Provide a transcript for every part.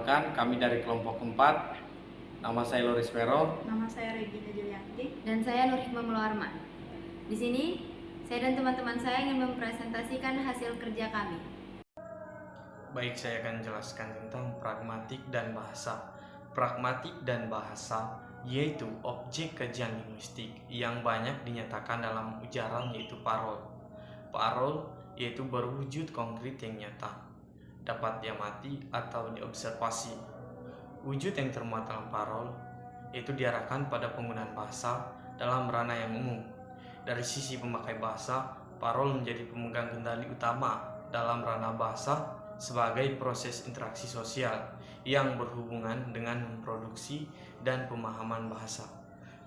Perkenalkan, kami dari kelompok 4. Nama saya Loris Vero. Nama saya Regina Julianti. Dan saya Nur Hikmah Mulwarma. Di sini, saya dan teman-teman saya ingin mempresentasikan hasil kerja kami. Baik, saya akan jelaskan tentang pragmatik dan bahasa. Pragmatik dan bahasa yaitu objek kajian linguistik yang banyak dinyatakan dalam ujaran, yaitu parol. Parol yaitu berwujud konkret yang nyata, dapat diamati atau diobservasi. Wujud yang termuat dalam parol yaitu diarahkan pada penggunaan bahasa dalam ranah yang umum. Dari sisi pemakai bahasa, parol menjadi pemegang kendali utama dalam ranah bahasa sebagai proses interaksi sosial yang berhubungan dengan memproduksi dan pemahaman bahasa.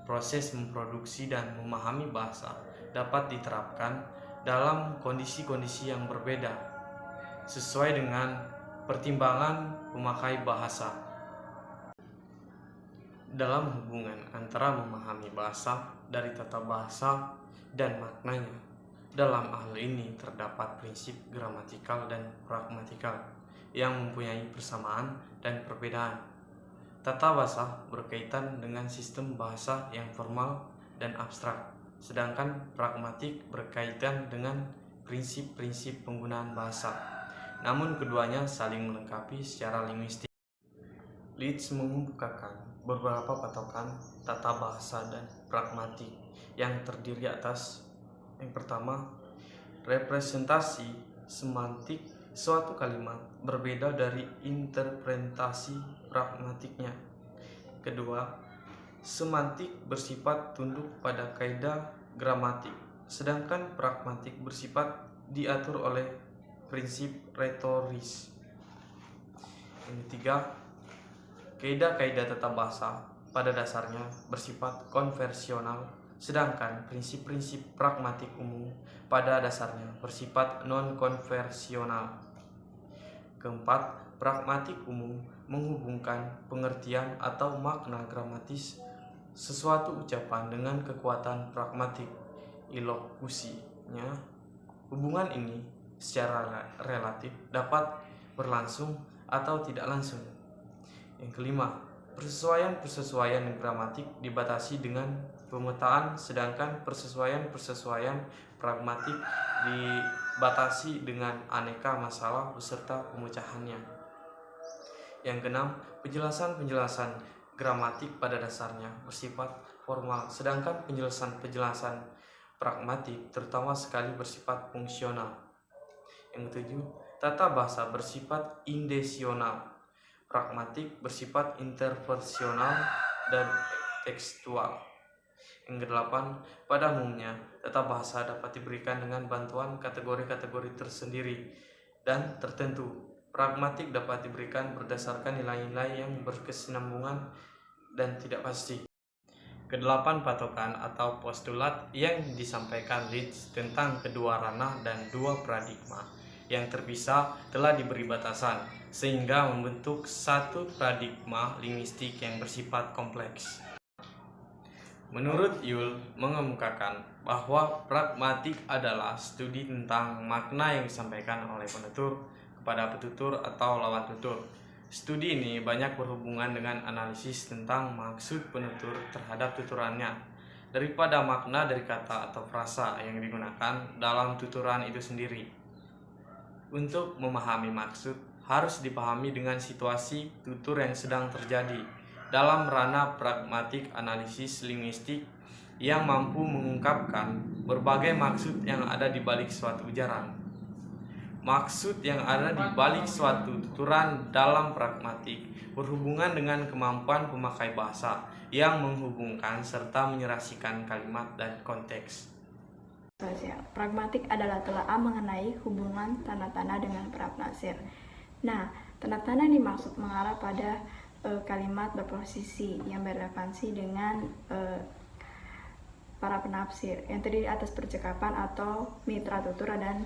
Proses memproduksi dan memahami bahasa dapat diterapkan dalam kondisi-kondisi yang berbeda sesuai dengan pertimbangan pemakai bahasa. Dalam hubungan antara memahami bahasa dari tata bahasa dan maknanya, dalam hal ini terdapat prinsip gramatikal dan pragmatikal yang mempunyai persamaan dan perbedaan. Tata bahasa berkaitan dengan sistem bahasa yang formal dan abstrak, sedangkan pragmatik berkaitan dengan prinsip-prinsip penggunaan bahasa. Namun keduanya saling melengkapi secara linguistik. Leeds mengemukakan beberapa patokan tata bahasa dan pragmatik yang terdiri atas: yang pertama, representasi semantik suatu kalimat berbeda dari interpretasi pragmatiknya. Kedua, semantik bersifat tunduk pada kaidah gramatik, sedangkan pragmatik bersifat diatur oleh prinsip retoris. Yang ketiga, kaidah-kaidah tata bahasa pada dasarnya bersifat konversional, sedangkan prinsip-prinsip pragmatik umum pada dasarnya bersifat non-konversional. Keempat, pragmatik umum menghubungkan pengertian atau makna gramatis sesuatu ucapan dengan kekuatan pragmatik ilokusinya. Hubungan ini secara relatif dapat berlangsung atau tidak langsung. Yang kelima, persesuaian gramatik dibatasi dengan pemetaan, sedangkan persesuaian pragmatik dibatasi dengan aneka masalah beserta pemecahannya. Yang keenam, penjelasan gramatik pada dasarnya bersifat formal, sedangkan penjelasan pragmatik terutama sekali bersifat fungsional. Yang ketujuh, tata bahasa bersifat indesional, pragmatik bersifat interpersonal dan tekstual. Yang kedelapan, pada umumnya tata bahasa dapat diberikan dengan bantuan kategori-kategori tersendiri dan tertentu. Pragmatik dapat diberikan berdasarkan nilai-nilai yang berkesinambungan dan tidak pasti. Kedelapan patokan atau postulat yang disampaikan Leeds tentang kedua ranah dan dua paradigma yang terpisah telah diberi batasan sehingga membentuk satu paradigma linguistik yang bersifat kompleks. Menurut Yule mengemukakan bahwa pragmatik adalah studi tentang makna yang disampaikan oleh penutur kepada petutur atau lawan tutur. Studi ini banyak berhubungan dengan analisis tentang maksud penutur terhadap tuturannya daripada makna dari kata atau frasa yang digunakan dalam tuturan itu sendiri. Untuk memahami maksud, harus dipahami dengan situasi tutur yang sedang terjadi dalam ranah pragmatik analisis linguistik yang mampu mengungkapkan berbagai maksud yang ada di balik suatu ujaran. Maksud yang ada di balik suatu tuturan dalam pragmatik berhubungan dengan kemampuan pemakai bahasa yang menghubungkan serta menyerasikan kalimat dan konteks. Pragmatik adalah telaah mengenai hubungan tanda-tanda dengan prapnasir. Nah, tanda-tanda dimaksud mengarah pada kalimat berposisi yang berrelevansi dengan para penafsir yang terdiri atas percakapan atau mitra tutur dan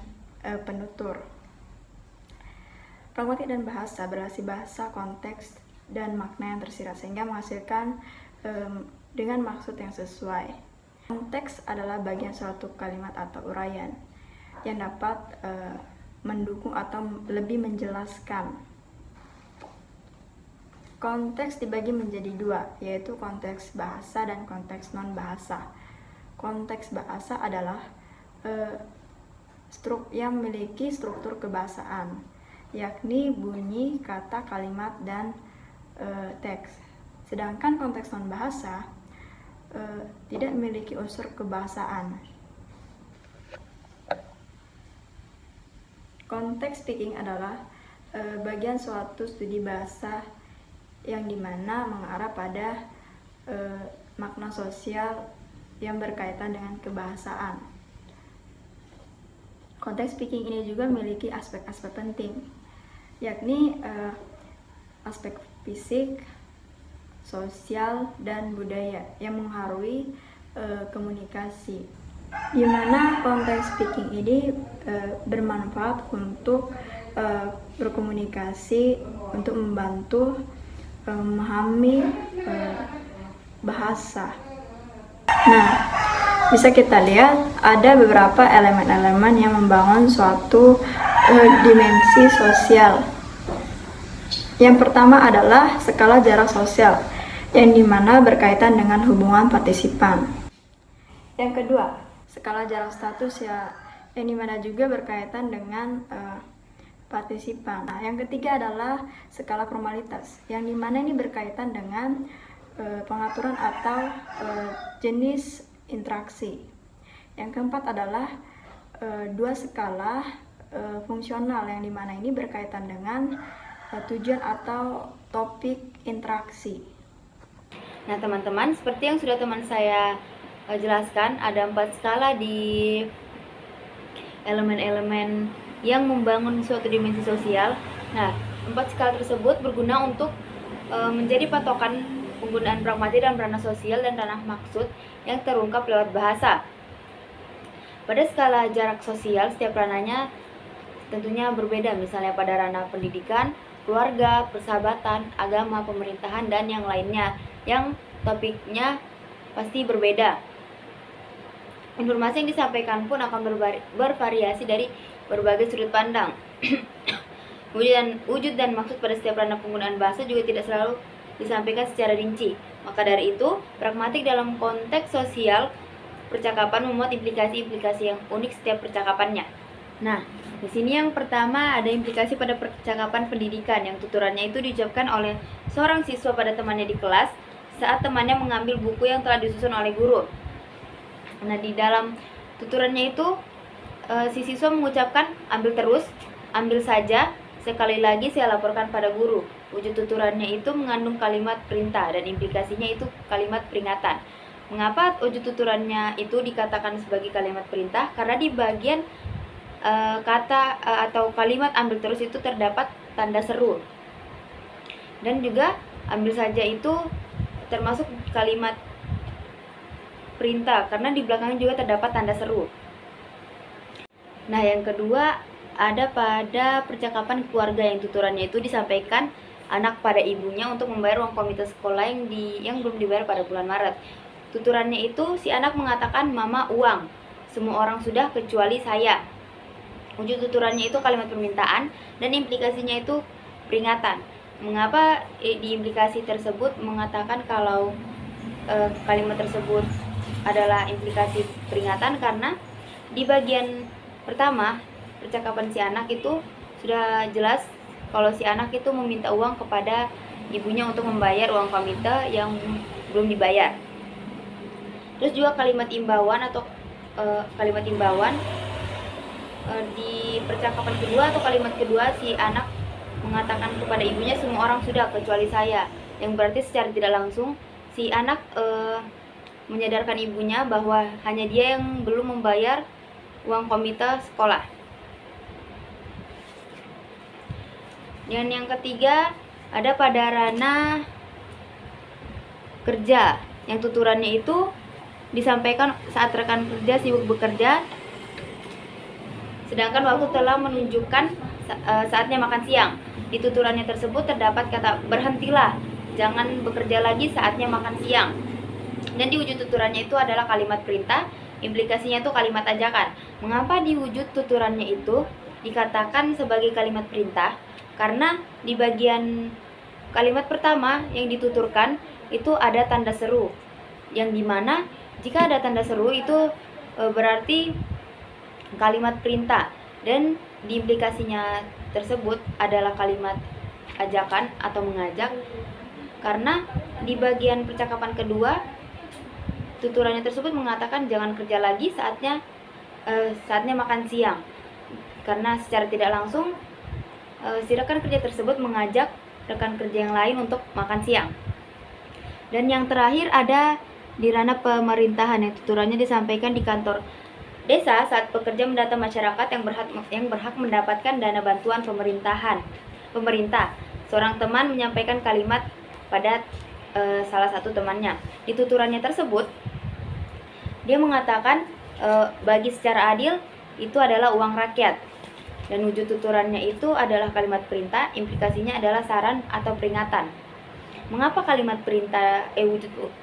penutur. Pragmatik dan bahasa berarti bahasa, konteks, dan makna yang tersirat sehingga menghasilkan dengan maksud yang sesuai. Konteks adalah bagian suatu kalimat atau uraian yang dapat mendukung atau lebih menjelaskan Konteks dibagi menjadi dua, yaitu konteks bahasa dan konteks non-bahasa. Konteks bahasa adalah yang memiliki struktur kebahasaan, yakni bunyi, kata, kalimat, dan teks. Sedangkan konteks non-bahasa tidak memiliki unsur kebahasaan. Konteks speaking adalah bagian suatu studi bahasa yang dimana mengarah pada makna sosial yang berkaitan dengan kebahasaan. Konteks speaking ini juga memiliki aspek-aspek penting, yakni aspek fisik, sosial, dan budaya yang mempengaruhi komunikasi, di mana konteks speaking ini bermanfaat untuk berkomunikasi, untuk membantu memahami bahasa. Nah, bisa kita lihat ada beberapa elemen-elemen yang membangun suatu dimensi sosial. Yang pertama adalah skala jarak sosial, yang dimana berkaitan dengan hubungan partisipan. Yang kedua, skala jarak status, yang dimana juga berkaitan dengan partisipan. Nah, yang ketiga adalah skala formalitas, yang dimana ini berkaitan dengan pengaturan atau jenis interaksi. Yang keempat adalah dua skala fungsional, yang dimana ini berkaitan dengan tujuan atau topik interaksi. Nah teman-teman, seperti yang sudah teman saya jelaskan, ada 4 skala di elemen-elemen yang membangun suatu dimensi sosial. Nah, 4 skala tersebut berguna untuk menjadi patokan penggunaan pragmatik dan ranah sosial dan ranah maksud yang terungkap lewat bahasa. Pada skala jarak sosial, setiap ranahnya tentunya berbeda, misalnya pada ranah pendidikan, keluarga, persahabatan, agama, pemerintahan, dan yang lainnya, yang topiknya pasti berbeda. Informasi yang disampaikan pun akan bervariasi dari berbagai sudut pandang. Wujud dan maksud pada setiap ranah penggunaan bahasa juga tidak selalu disampaikan secara rinci. Maka dari itu, pragmatik dalam konteks sosial percakapan memuat implikasi-implikasi yang unik setiap percakapannya. Nah, di sini yang pertama ada implikasi pada percakapan pendidikan, yang tuturannya itu diucapkan oleh seorang siswa pada temannya di kelas saat temannya mengambil buku yang telah disusun oleh guru. Nah, di dalam tuturannya itu si siswa mengucapkan ambil terus, ambil saja, sekali lagi saya laporkan pada guru. Wujud tuturannya itu mengandung kalimat perintah dan implikasinya itu kalimat peringatan. Mengapa wujud tuturannya itu dikatakan sebagai kalimat perintah? Karena di bagian kata atau kalimat ambil terus itu terdapat tanda seru. Dan juga ambil saja itu termasuk kalimat perintah karena di belakangnya juga terdapat tanda seru. Nah, yang kedua ada pada percakapan keluarga, yang tuturannya itu disampaikan anak pada ibunya untuk membayar uang komite sekolah yang belum dibayar pada bulan Maret. Tuturannya itu si anak mengatakan, "Mama, uang. Semua orang sudah kecuali saya." Wujud tuturannya itu kalimat permintaan dan implikasinya itu peringatan. Mengapa di implikasi tersebut mengatakan kalau kalimat tersebut adalah implikasi peringatan? Karena di bagian pertama percakapan si anak itu sudah jelas kalau si anak itu meminta uang kepada ibunya untuk membayar uang komite yang belum dibayar. Terus juga kalimat imbauan atau kalimat imbauan di percakapan kedua atau kalimat kedua si anak mengatakan kepada ibunya, "Semua orang sudah kecuali saya," yang berarti secara tidak langsung si anak menyadarkan ibunya bahwa hanya dia yang belum membayar uang komite sekolah. Dan yang ketiga ada pada ranah kerja, yang tuturannya itu disampaikan saat rekan kerja sibuk bekerja, sedangkan waktu telah menunjukkan saatnya makan siang. Di tuturannya tersebut terdapat kata berhentilah, jangan bekerja lagi, saatnya makan siang. Dan di wujud tuturannya itu adalah kalimat perintah, implikasinya itu kalimat ajakan. Mengapa di wujud tuturannya itu dikatakan sebagai kalimat perintah? Karena di bagian kalimat pertama yang dituturkan itu ada tanda seru, yang dimana jika ada tanda seru itu berarti kalimat perintah, dan di implikasinya tersebut adalah kalimat ajakan atau mengajak, karena di bagian percakapan kedua tuturannya tersebut mengatakan jangan kerja lagi, saatnya makan siang, karena secara tidak langsung si rekan kerja tersebut mengajak rekan kerja yang lain untuk makan siang. Dan yang terakhir ada di ranah pemerintahan, yang tuturannya disampaikan di kantor desa saat pekerja mendata masyarakat yang berhak mendapatkan dana bantuan pemerintah. Seorang teman menyampaikan kalimat pada salah satu temannya. Di tuturannya tersebut dia mengatakan bagi secara adil itu adalah uang rakyat, dan wujud tuturannya itu adalah kalimat perintah, implikasinya adalah saran atau peringatan. Mengapa kalimat perintah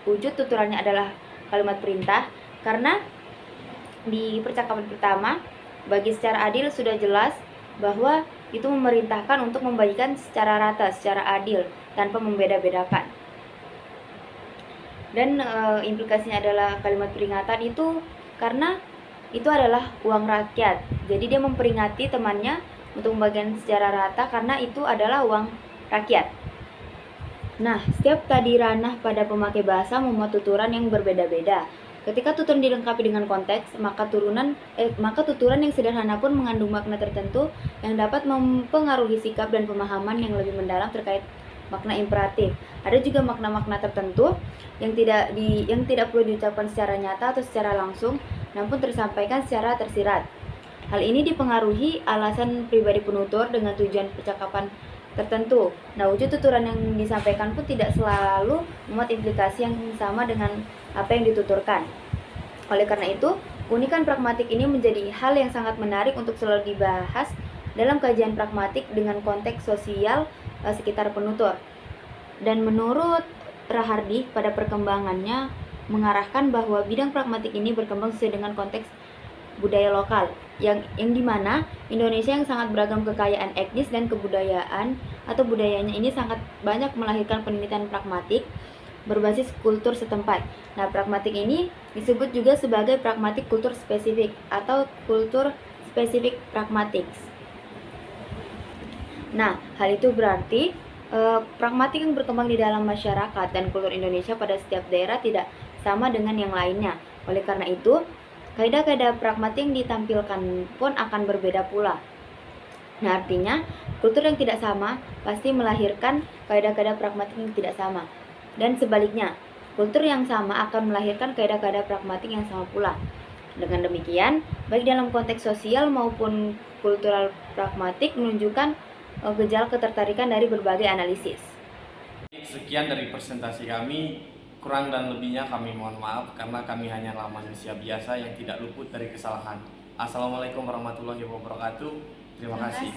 wujud tuturannya adalah kalimat perintah? Karena di percakapan pertama bagi secara adil sudah jelas bahwa itu memerintahkan untuk membagikan secara rata, secara adil, tanpa membeda-bedakan. Dan implikasinya adalah kalimat peringatan itu karena itu adalah uang rakyat. Jadi dia memperingati temannya untuk membagikan secara rata karena itu adalah uang rakyat. Nah, setiap tadi ranah pada pemakai bahasa memuat tuturan yang berbeda-beda. Ketika tuturan dilengkapi dengan konteks, maka tuturan yang sederhana pun mengandung makna tertentu yang dapat mempengaruhi sikap dan pemahaman yang lebih mendalam terkait makna imperatif. Ada juga makna-makna tertentu yang tidak perlu diucapkan secara nyata atau secara langsung, namun tersampaikan secara tersirat. Hal ini dipengaruhi alasan pribadi penutur dengan tujuan percakapan tertentu. Nah, wujud tuturan yang disampaikan pun tidak selalu memuat implikasi yang sama dengan apa yang dituturkan. Oleh karena itu, keunikan pragmatik ini menjadi hal yang sangat menarik untuk selalu dibahas dalam kajian pragmatik dengan konteks sosial sekitar penutur. Dan menurut Rahardi, pada perkembangannya mengarahkan bahwa bidang pragmatik ini berkembang sesuai dengan konteks budaya lokal, yang dimana Indonesia yang sangat beragam kekayaan etnis dan kebudayaan atau budayanya ini sangat banyak melahirkan penelitian pragmatik berbasis kultur setempat. Nah, pragmatik ini disebut juga sebagai pragmatik kultur spesifik atau kultur spesifik pragmatik. Nah, hal itu berarti pragmatik yang berkembang di dalam masyarakat dan kultur Indonesia pada setiap daerah tidak sama dengan yang lainnya. Oleh karena itu, kaidah-kaidah pragmatik yang ditampilkan pun akan berbeda pula. Nah, artinya kultur yang tidak sama pasti melahirkan kaidah-kaidah pragmatik yang tidak sama. Dan sebaliknya, kultur yang sama akan melahirkan kaidah-kaidah pragmatik yang sama pula. Dengan demikian, baik dalam konteks sosial maupun kultural, pragmatik menunjukkan gejala ketertarikan dari berbagai analisis. Sekian dari presentasi kami. Kurang dan lebihnya kami mohon maaf karena kami hanyalah manusia biasa yang tidak luput dari kesalahan. Assalamualaikum warahmatullahi wabarakatuh. Terima kasih.